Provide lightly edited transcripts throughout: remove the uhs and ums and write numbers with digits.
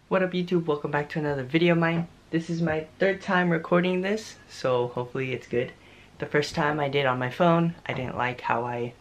What up YouTube, welcome back to another video of mine. This is my third time recording this, so hopefully it's good. The first time I did on my phone, I didn't like how I,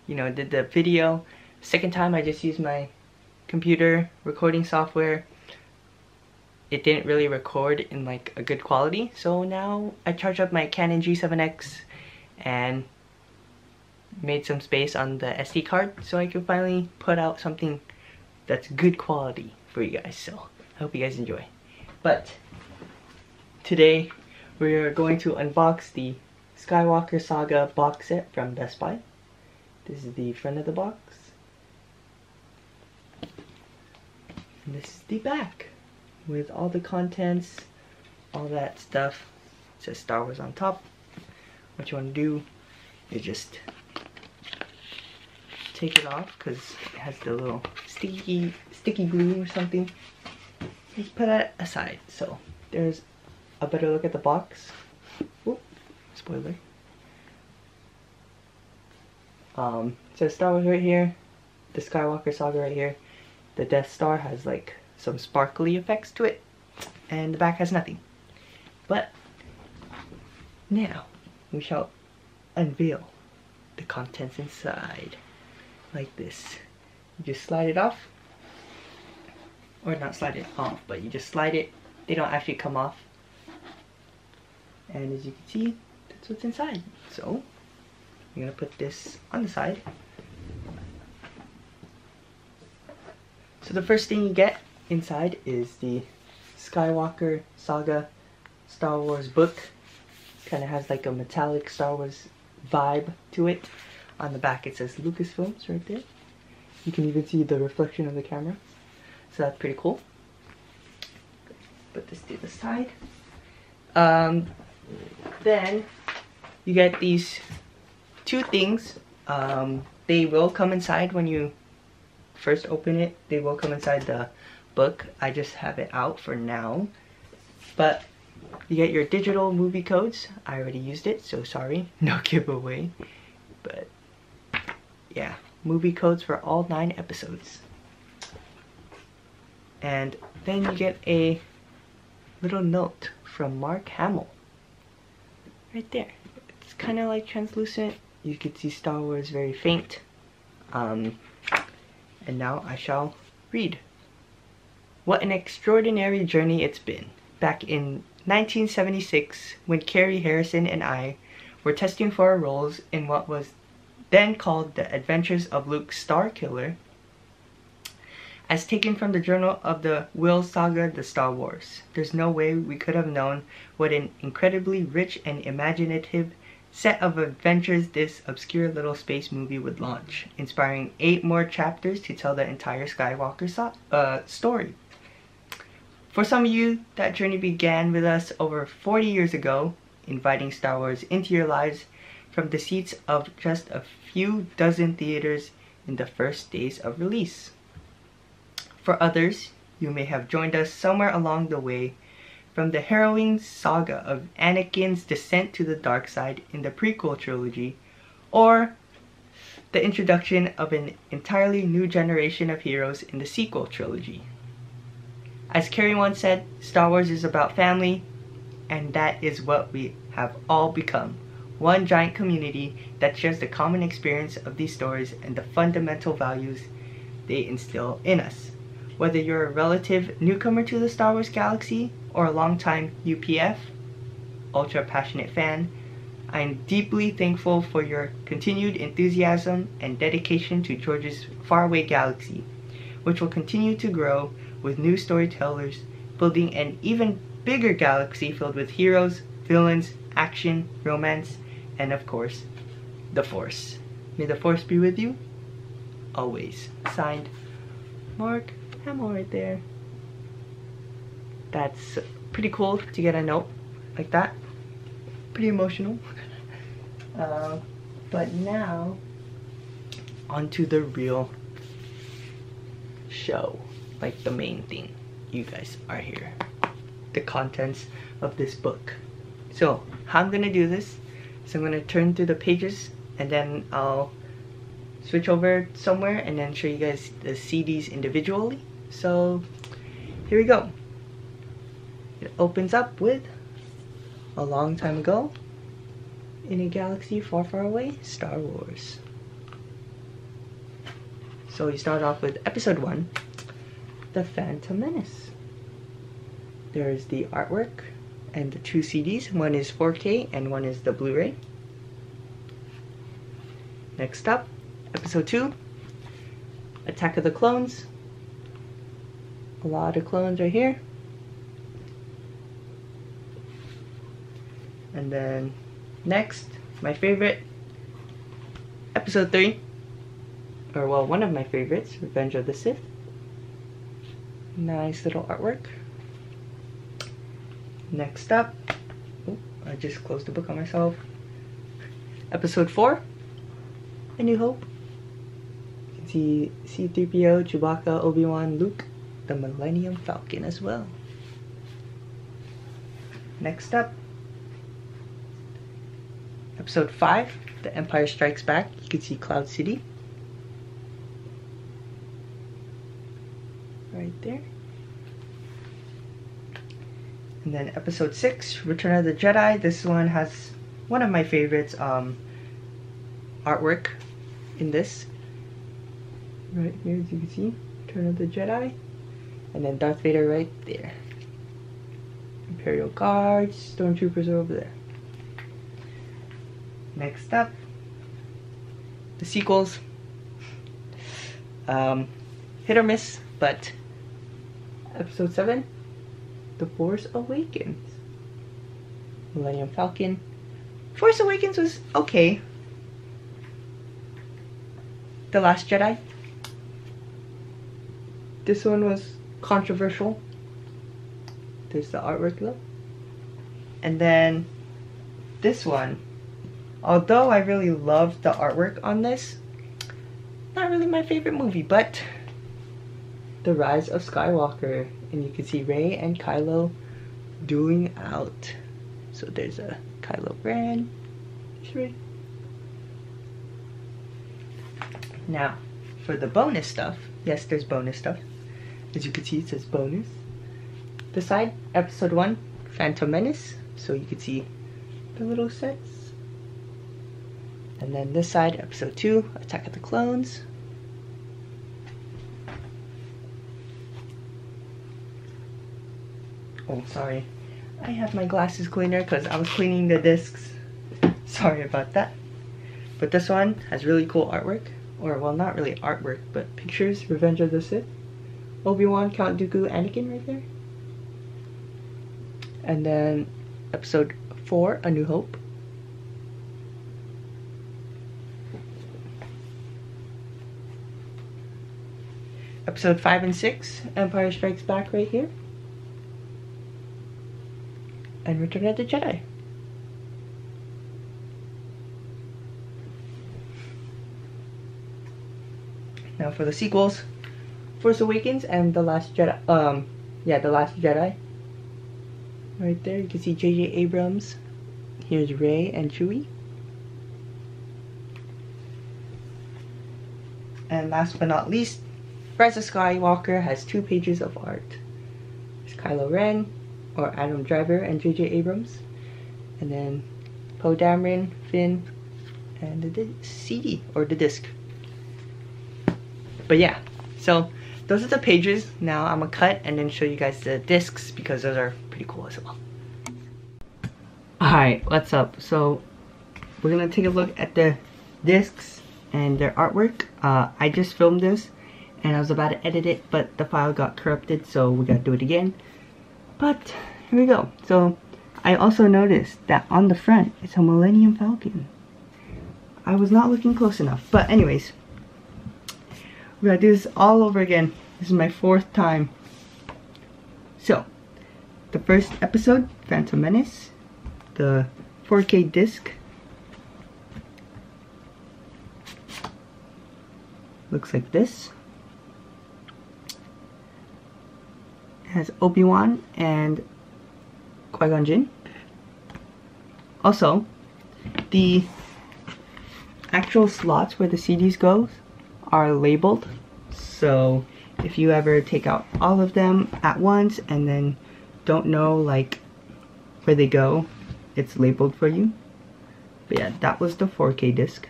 did the video. Second time I just used my computer recording software. It didn't really record in like a good quality, so now I charged up my Canon G7X and made some space on the SD card so I can finally put out something that's good quality for you guys. So I hope you guys enjoy. But today we're going to unbox the Skywalker Saga box set from Best Buy. This is the front of the box. And this is the back with all the contents, all that stuff. It says Star Wars on top. What you want to do is just take it off because it has the little sticky glue or something. Just put that aside. So there's a better look at the box. Oop, spoiler. It says Star Wars right here, the Skywalker Saga right here. The Death Star has like some sparkly effects to it, and the back has nothing. But now we shall unveil the contents inside. Like this. You just slide it off, or not slide it off, but you just slide it. They don't actually come off, and as you can see, that's what's inside. So I'm gonna put this on the side. So the first thing you get inside is the Skywalker Saga Star Wars book. Kind of has like a metallic Star Wars vibe to it. On the back it says Lucasfilms right there. You can even see the reflection of the camera. So that's pretty cool. Put this to the side. Then you get these two things. They will come inside when you first open it. They will come inside the book. I just have it out for now. But you get your digital movie codes. I already used it, so sorry. No giveaway. But yeah, movie codes for all 9 episodes. And then you get a little note from Mark Hamill. Right there. It's kind of like translucent. You can see Star Wars very faint. And now I shall read. What an extraordinary journey it's been. Back in 1976, when Carrie Harrison and I were testing for our roles in what was then called The Adventures of Luke Starkiller, as taken from the journal of the Will Saga The Star Wars. There's no way we could have known what an incredibly rich and imaginative set of adventures this obscure little space movie would launch, inspiring 8 more chapters to tell the entire Skywalker story. For some of you, that journey began with us over 40 years ago, inviting Star Wars into your lives from the seats of just a few dozen theaters in the first days of release. For others, you may have joined us somewhere along the way from the harrowing saga of Anakin's descent to the dark side in the prequel trilogy, or the introduction of an entirely new generation of heroes in the sequel trilogy. As Carrie once said, Star Wars is about family, and that is what we have all become. One giant community that shares the common experience of these stories and the fundamental values they instill in us. Whether you're a relative newcomer to the Star Wars galaxy or a longtime UPF, ultra passionate fan, I am deeply thankful for your continued enthusiasm and dedication to George's faraway galaxy, which will continue to grow with new storytellers, building an even bigger galaxy filled with heroes, villains, action, romance, and of course, the Force. May the Force be with you always. Signed, Mark Hamill right there. That's pretty cool to get a note like that. Pretty emotional. But now, onto the real show. Like the main thing. You guys are here. The contents of this book. So, how I'm gonna do this is I'm gonna turn through the pages and then I'll switch over somewhere and then show you guys the CDs individually. So here we go. It opens up with a long time ago in a galaxy far, far away, Star Wars. So we start off with episode 1, The Phantom Menace. There's the artwork and the 2 CDs. One is 4K and one is the Blu-ray. Next up, episode 2, Attack of the Clones. A lot of clones right here. And then next, my favorite, episode 3, or well, one of my favorites, Revenge of the Sith. Nice little artwork. Next up, oh, I just closed the book on myself. Episode 4, A New Hope. You can see C-3PO, Chewbacca, Obi-Wan, Luke, the Millennium Falcon as well. Next up, episode 5, The Empire Strikes Back. You can see Cloud City. Right there. And then episode 6, Return of the Jedi. This one has one of my favorites, artwork in this. Right here, as you can see, Return of the Jedi. And then Darth Vader right there. Imperial Guards, Stormtroopers are over there. Next up, the sequels. Hit or miss, but episode 7, The Force Awakens. Millennium Falcon. Force Awakens was okay. The Last Jedi. This one was controversial. There's the artwork though. And then this one, although I really loved the artwork on this, not really my favorite movie, but The Rise of Skywalker. And you can see Rey and Kylo dueling out. So there's a Kylo Ren. Now, for the bonus stuff, yes, there's bonus stuff. As you can see, it says bonus. This side, episode 1, Phantom Menace. So you can see the little sets. And then this side, episode 2, Attack of the Clones. Oh, sorry. I have my glasses cleaner because I was cleaning the discs. Sorry about that. But this one has really cool artwork. Or, well, not really artwork, but pictures. Revenge of the Sith. Obi-Wan, Count Dooku, Anakin right there. And then episode 4, A New Hope. Episode 5 and 6, Empire Strikes Back right here. And Return of the Jedi. Now for the sequels, Force Awakens and The Last Jedi. The Last Jedi. Right there, you can see J.J. Abrams. Here's Rey and Chewie. And last but not least, Rise of Skywalker has 2 pages of art. There's Kylo Ren, or Adam Driver, and J.J. Abrams. And then Poe Dameron, Finn, and the CD, or the disc. But yeah, so those are the pages. Now I'm gonna cut and then show you guys the discs because those are pretty cool as well. Alright, what's up? So we're gonna take a look at the discs and their artwork. I just filmed this and I was about to edit it, but the file got corrupted, so we gotta do it again. But here we go. So I also noticed that on the front it's a Millennium Falcon. I was not looking close enough, but anyways, we gotta do this all over again. This is my 4th time. So, the first episode, Phantom Menace, the 4K disc. Looks like this. It has Obi-Wan and Qui-Gon Jinn. Also, the actual slots where the CDs go are labeled, so if you ever take out all of them at once and then don't know like where they go, it's labeled for you. But yeah, that was the 4K disc.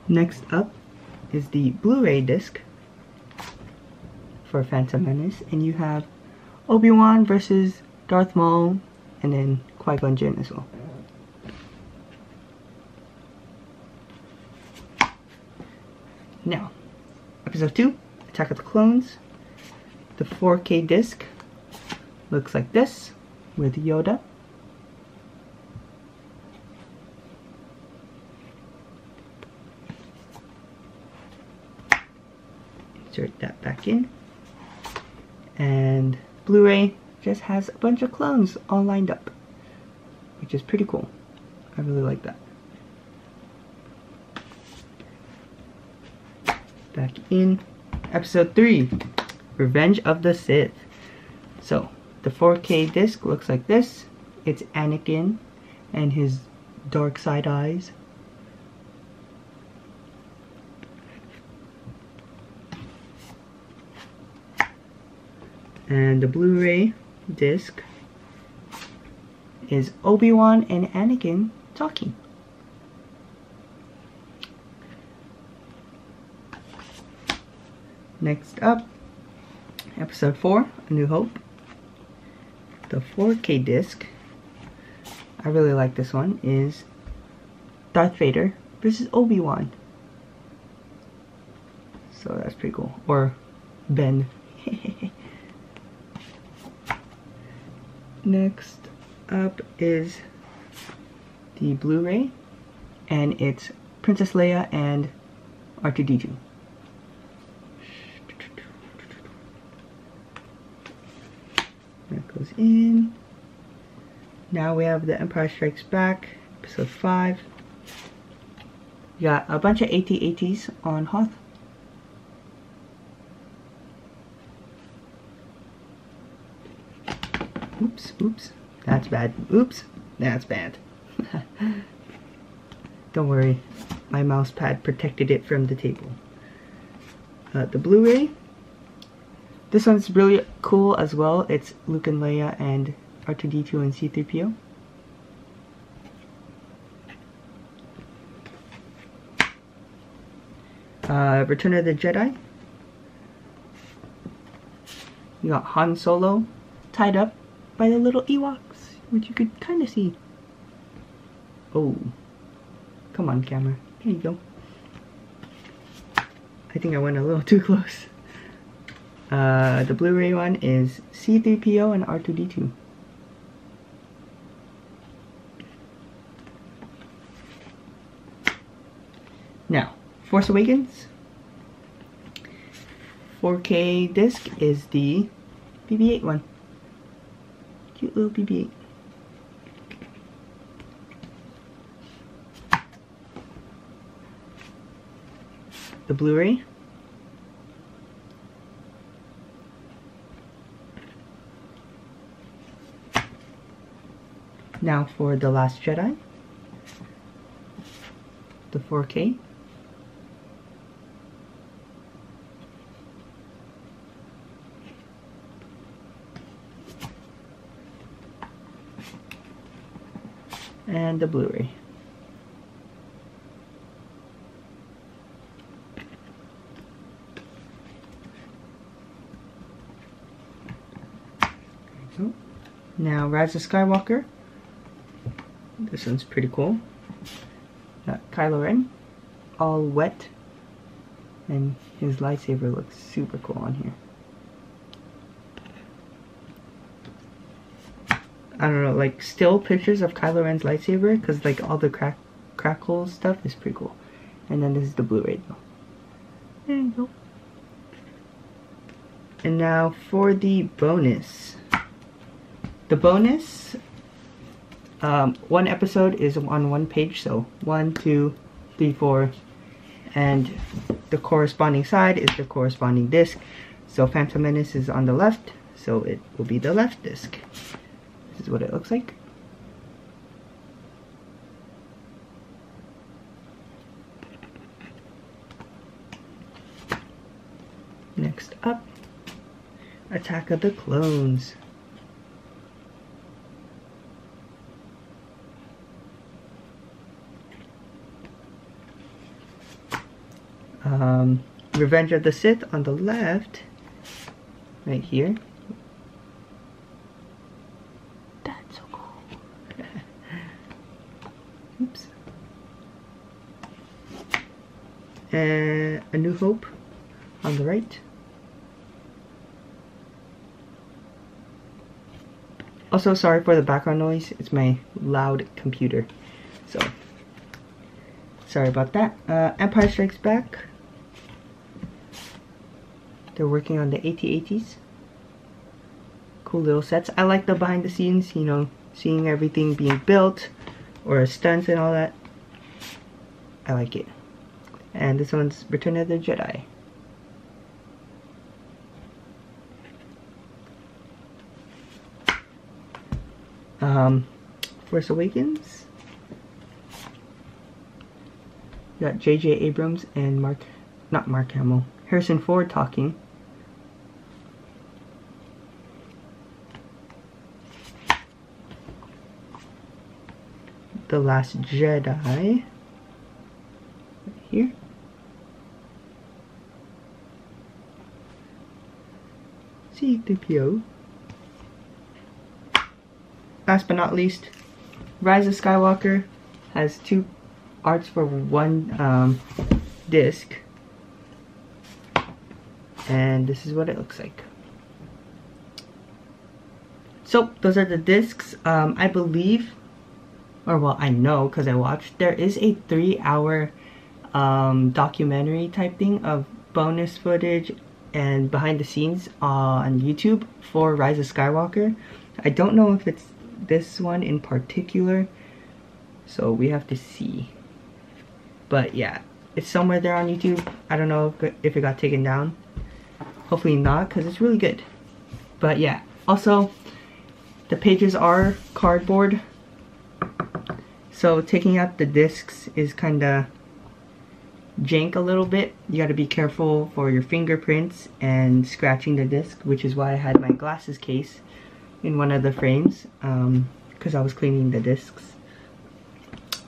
Next up is the Blu-ray disc for Phantom Menace, and you have Obi-Wan versus Darth Maul, and then Qui-Gon Jinn as well. Now, Episode 2, Attack of the Clones. The 4K disc looks like this, with Yoda. Insert that back in. And Blu-ray just has a bunch of clones all lined up, which is pretty cool. I really like that. Back in Episode 3, Revenge of the Sith. So, the 4K disc looks like this. It's Anakin and his dark side eyes. And the Blu-ray disc is Obi-Wan and Anakin talking. Next up, Episode 4, A New Hope. The 4K disc, I really like this one, is Darth Vader versus Obi-Wan. So that's pretty cool. Or Ben. Next up is the Blu-ray, and it's Princess Leia and R2-D2. That goes in. Now we have The Empire Strikes Back, Episode 5. We got a bunch of AT-ATs on Hoth. Oops, oops, that's bad. Oops, that's bad. Don't worry, my mouse pad protected it from the table. The Blu-ray. This one's really cool as well. It's Luke and Leia and R2-D2 and C-3PO. Return of the Jedi. You got Han Solo tied up by the little Ewoks, which you could kind of see. Oh, come on camera, there you go. I think I went a little too close. The Blu-ray one is C-3PO and R2-D2. Now, Force Awakens. 4K disc is the BB-8 one. Cute little BB-8. The Blu-ray. Now for The Last Jedi. The 4K. And the Blu-ray. So, now Rise of Skywalker. This one's pretty cool. Got Kylo Ren, all wet, and his lightsaber looks super cool on here. I don't know, like still pictures of Kylo Ren's lightsaber, because like all the crackle stuff is pretty cool. And then this is the Blu-ray though. There you go. And now for the bonus. The bonus, one episode is on one page, so 1, 2, 3, 4, and the corresponding side is the corresponding disc. So Phantom Menace is on the left, so it will be the left disc. This is what it looks like. Attack of the Clones. Revenge of the Sith on the left, right here. That's so cool. Oops. And A New Hope on the right. Also, sorry for the background noise. It's my loud computer. So, sorry about that. Empire Strikes Back. They're working on the AT-ATs. Cool little sets. I like the behind the scenes, you know, seeing everything being built or stunts and all that. I like it. And this one's Return of the Jedi. Force Awakens. You got J.J. Abrams and not Mark Hamill, Harrison Ford talking. The Last Jedi. Right here. C-3PO. Last but not least, Rise of Skywalker has 2 arts for 1 disc. And this is what it looks like. So, those are the discs. I believe, or well, I know because I watched, there is a 3-hour documentary type thing of bonus footage and behind the scenes on YouTube for Rise of Skywalker. I don't know if it's this one in particular, so we have to see. But yeah, it's somewhere there on YouTube. I don't know if it got taken down. Hopefully not, because it's really good. But yeah, also the pages are cardboard, so taking out the discs is kind of jank a little bit. You got to be careful for your fingerprints and scratching the disc, which is why I had my glasses case in one of the frames, because I was cleaning the discs.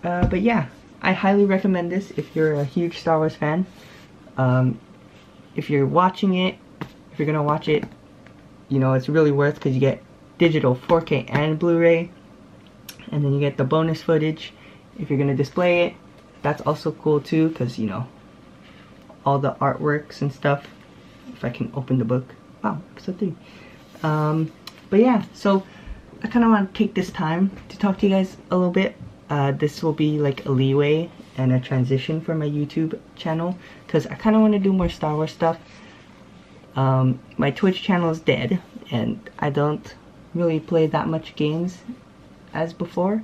But yeah, I highly recommend this if you're a huge Star Wars fan. If you're watching it, if you're gonna watch it, you know, it's really worth, because you get digital 4K and Blu-ray, and then you get the bonus footage. If you're gonna display it, that's also cool too, because, you know, all the artworks and stuff. If I can open the book. Wow, episode 3. But yeah, so I kind of want to take this time to talk to you guys a little bit. This will be like a leeway and a transition for my YouTube channel, because I kind of want to do more Star Wars stuff. My Twitch channel is dead, and I don't really play that much games as before.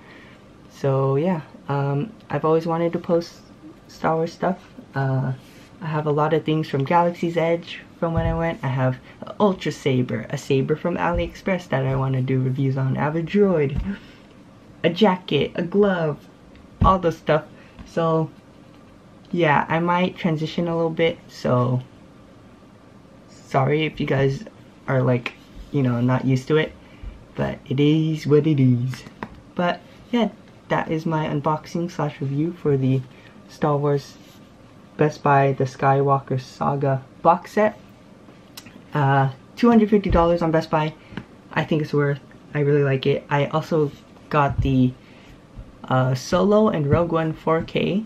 So yeah, I've always wanted to post Star Wars stuff. I have a lot of things from Galaxy's Edge from when I went. I have an Ultra Saber, a saber from AliExpress that I want to do reviews on. I have a droid, a jacket, a glove, all those stuff. So yeah, I might transition a little bit, so sorry if you guys are like, you know, not used to it, but it is what it is. But yeah, that is my unboxing / review for the Star Wars Best Buy The Skywalker Saga box set. $250 on Best Buy. I think it's worth. I really like it. I also got the Solo and Rogue One 4K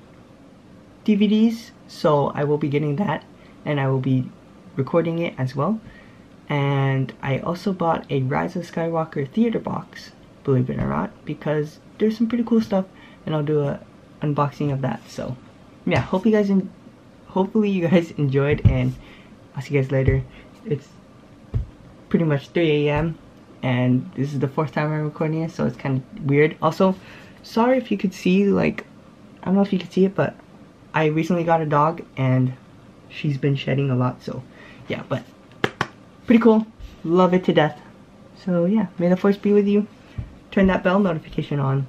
DVDs, so I will be getting that, and I will be recording it as well. And I also bought a Rise of Skywalker theater box, believe it or not, because there's some pretty cool stuff, and I'll do a unboxing of that. So yeah, hopefully you guys enjoyed, and I'll see you guys later. It's pretty much 3 AM and this is the 4th time I'm recording it, so it's kind of weird. Also, sorry if you could see, like, I don't know if you could see it, but I recently got a dog and she's been shedding a lot, so yeah, but pretty cool. Love it to death. So yeah, may the force be with you. Turn that bell notification on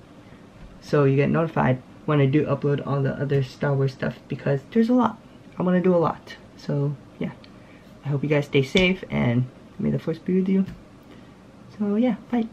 so you get notified when I do upload all the other Star Wars stuff, because there's a lot. I want to do a lot. So yeah, I hope you guys stay safe, and May the force be with you. So yeah, bye.